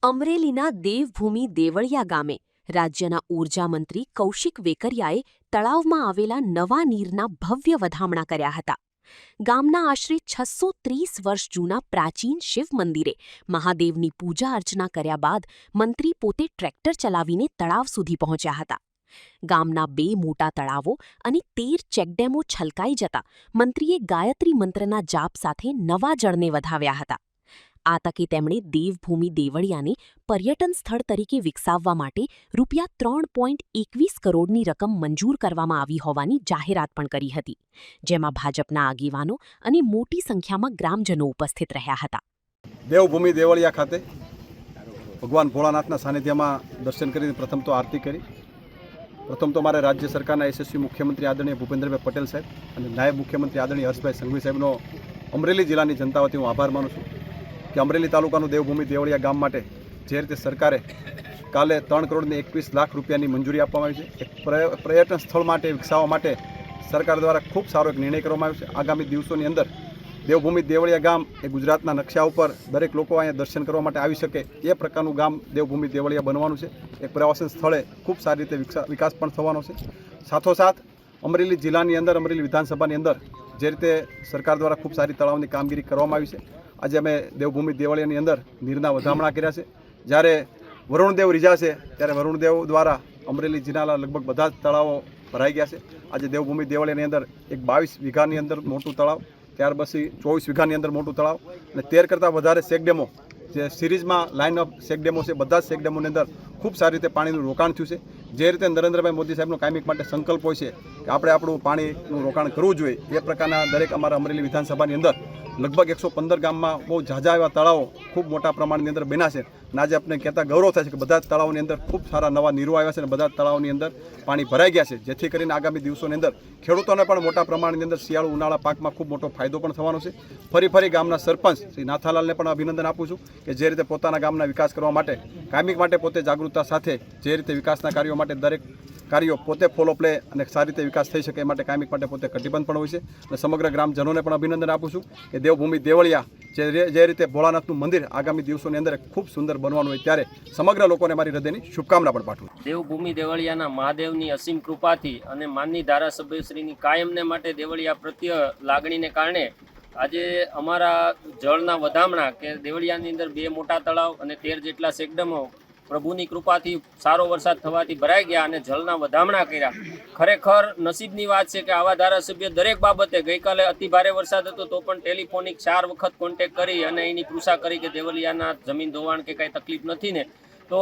અમરેલીના દેવભૂમિ દેવળિયા ગામે રાજ્યના ઊર્જા મંત્રી કૌશિક વેકરિયાએ તળાવમાં આવેલા નવા નીરના ભવ્ય વધામણા કર્યા હતા. ગામના આશરે 630 વર્ષ જૂના પ્રાચીન શિવ મંદિરે મહાદેવની પૂજા અર્ચના કર્યા બાદ મંત્રી પોતે ટ્રેક્ટર ચલાવીને તળાવ સુધી પહોંચ્યા હતા. ગામના 2 મોટા તળાવો અને 13 ચેકડેમો છલકાઈ જતા મંત્રીએ ગાયત્રી મંત્રના જાપ સાથે નવા જળને વધાવ્યા હતા. આ તકે તેમણે દેવભૂમિ દેવળિયાને પર્યટન સ્થળ તરીકે વિકસાવવા માટે ₹3.21 કરોડની રકમ મંજૂર કરવામાં આવી હોવાની જાહેરાત પણ કરી હતી, જેમાં ભાજપના આગેવાનો અને મોટી સંખ્યામાં ગ્રામજનો ઉપસ્થિત રહ્યા હતા. દેવભૂમિ દેવળિયા ખાતે ભગવાન ભોળાનાથના સાનિધ્યમાં દર્શન કરીને પ્રથમ તો આરતી કરી. પ્રથમ તો મારે રાજ્ય સરકારના યશસ્વી મુખ્યમંત્રી આદરણીય ભૂપેન્દ્રભાઈ પટેલ સાહેબ અને નાયબ મુખ્યમંત્રી આદરણીય હર્ષભાઈ સંઘવી સાહેબનો અમરેલી જિલ્લાની જનતા વતી હું આભાર માનું છું કે અમરેલી તાલુકાનું દેવભૂમિ દેવળિયા ગામ માટે જે રીતે સરકારે કાલે ₹3.21 કરોડ મંજૂરી આપવામાં આવી છે, એક પર્યટન સ્થળ માટે વિકસાવવા માટે સરકાર દ્વારા ખૂબ સારો એક નિર્ણય કરવામાં આવ્યો છે. આગામી દિવસોની અંદર દેવભૂમિ દેવળિયા ગામ એ ગુજરાતના નકશા ઉપર દરેક લોકો અહીંયા દર્શન કરવા માટે આવી શકે એ પ્રકારનું ગામ દેવભૂમિ દેવળિયા બનવાનું છે. એક પ્રવાસન સ્થળે ખૂબ સારી રીતે વિકાસ પણ થવાનો છે. સાથોસાથ અમરેલી જિલ્લાની અંદર અમરેલી વિધાનસભાની અંદર જે રીતે સરકાર દ્વારા ખૂબ સારી તળાવની કામગીરી કરવામાં આવી છે, આજે અમે દેવભૂમિ દેવળિયાની અંદર નીરના વધામણા કર્યા છે. જ્યારે વરુણદેવ રીઝાશે ત્યારે વરુણદેવ દ્વારા અમરેલી જિલ્લાના લગભગ બધા જ તળાવો ભરાઈ ગયા છે. આજે દેવભૂમિ દેવળિયાની અંદર એક 22 વીઘાની અંદર મોટું તળાવ, ત્યાર પછી 24 વીઘાની અંદર મોટું તળાવ અને 13 કરતાં વધારે ચેકડેમો જે સિરીઝમાં લાઇન ઓફ ચેકડેમો છે, બધા જ ચેકડેમોની અંદર ખૂબ સારી રીતે પાણીનું રોકાણ થયું છે. જે રીતે નરેન્દ્રભાઈ મોદી સાહેબનો કાયમિક માટે સંકલ્પ હોય છે કે આપણે આપણું પાણીનું રોકાણ કરવું જોઈએ, એ પ્રકારના દરેક અમારા અમરેલી વિધાનસભાની અંદર લગભગ 115 ગામમાં બહુ ઝાઝા એવા તળાવો ખૂબ મોટા પ્રમાણની અંદર બન્યા છે. અને આજે આપણે કહેતા ગૌરવ થાય છે કે બધા જ તળાવોની અંદર ખૂબ સારા નવા નીરો આવ્યા છે અને બધા જ તળાવોની અંદર પાણી ભરાઈ ગયા છે, જેથી કરીને આગામી દિવસોની અંદર ખેડૂતોને પણ મોટા પ્રમાણની અંદર શિયાળુ ઉનાળા પાકમાં ખૂબ મોટો ફાયદો પણ થવાનો છે. ફરી ગામના સરપંચ શ્રી નાથાલાલને પણ અભિનંદન આપું છું કે જે રીતે પોતાના ગામના વિકાસ કરવા માટે કાયમિક માટે પોતે જાગૃતતા સાથે જે રીતે વિકાસના કાર્યો માટે દરેક કાર્યો પોતે ફોલો પ્લે અને સારી રીતે વિકાસ થઈ શકે એ માટે કાયમિક માટે પોતે કટિબદ્ધ પણ હોય છે. અને સમગ્ર ગ્રામજનોને પણ અભિનંદન આપું છું કે દેવભૂમિ દેવળિયા જે રીતે ભોળાનાથનું મંદિર આગામી દિવસોની અંદર ખૂબ સુંદર બનવાનું હોય ત્યારે સમગ્ર લોકોને મારી હૃદયની શુભકામના પણ પાઠવું. દેવભૂમિ દેવળિયાના મહાદેવની અસીમ કૃપાથી અને માનની ધારાસભ્યશ્રીની કાયમને માટે દેવળિયા પ્રત્યે લાગણીને કારણે આજે અમારા જળના વધામણા કે દેવળિયાની અંદર 2 મોટા તળાવ અને 13 જેટલા ચેકડેમો પ્રભુની કૃપાથી સારો વરસાદ થવાથી ભરાઈ ગયા અને જળના વધામણા કર્યા. ખરેખર નસીબની વાત છે કે આવા ધારાસભ્ય દરેક બાબતે, ગઈકાલે અતિ ભારે વરસાદ હતો તો પણ ટેલિફોનિક 4 વખત કોન્ટેક્ટ કરી અને એની પૃષા કરી કે દેવળિયાના જમીન ધોવાણ કે કાંઈ તકલીફ નથી ને. તો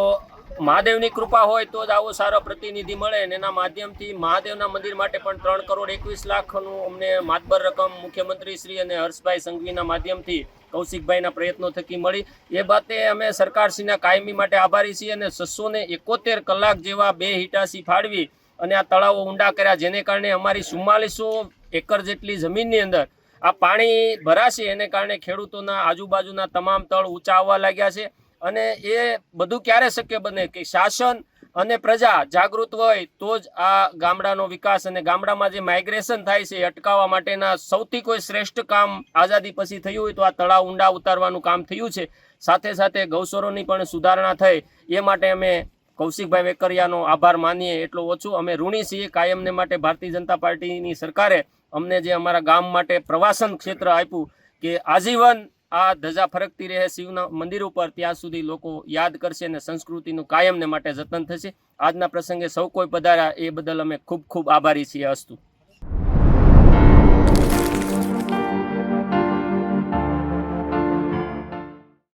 મહાદેવની કૃપા હોય તો જ આવો સારો પ્રતિનિધિ મળે અને એના માધ્યમથી મહાદેવના મંદિર માટે પણ ₹3.21 કરોડ અમને માતબર રકમ મુખ્યમંત્રી શ્રી અને હર્ષભાઈ સંઘવીના માધ્યમથી કૌશિકભાઈના પ્રયત્નો થકી મળી. એ બાબતે અમે સરકારશ્રીના કાયમી માટે આભારી છીએ અને 671 કલાક જેવા 2 હિટાસી ફાળવી અને આ તળાવો ઊંડા કર્યા, જેને કારણે અમારી 4400 એકર જેટલી જમીનની અંદર આ પાણી ભરાશે. એને કારણે ખેડૂતોના આજુબાજુના તમામ તળ ઊંચા આવવા લાગ્યા છે. અને એ બધું ક્યારે શક્ય બને કે શાસન અને પ્રજા જાગૃત હોય તો જ આ ગામડાનો વિકાસ અને ગામડામાં જે માઇગ્રેશન થાય છે એ અટકાવવા માટેના સૌથી કોઈ શ્રેષ્ઠ કામ આઝાદી પછી થયું હોય તો આ તળાવ ઊંડા ઉતારવાનું કામ થયું છે. સાથે સાથે ગૌસરોની પણ સુધારણા થઈ. એ માટે અમે કૌશિકભાઈ વેકરિયાનો આભાર માનીએ એટલો ઓછું. અમે ઋણી છીએ કાયમને માટે. ભારતીય જનતા પાર્ટીની સરકારે અમને જે અમારા ગામ માટે પ્રવાસન ક્ષેત્ર આપ્યું કે આજીવન આ ધજા ફરકતી રહે શિવના મંદિર ઉપર, ત્યાં સુધી લોકો યાદ કરશે અને સંસ્કૃતિનું કાયમને માટે જતન થશે. આજના પ્રસંગે સૌ કોઈ પધાર્યા એ બદલ અમે ખૂબ ખૂબ આભારી છીએ. અસ્તુ.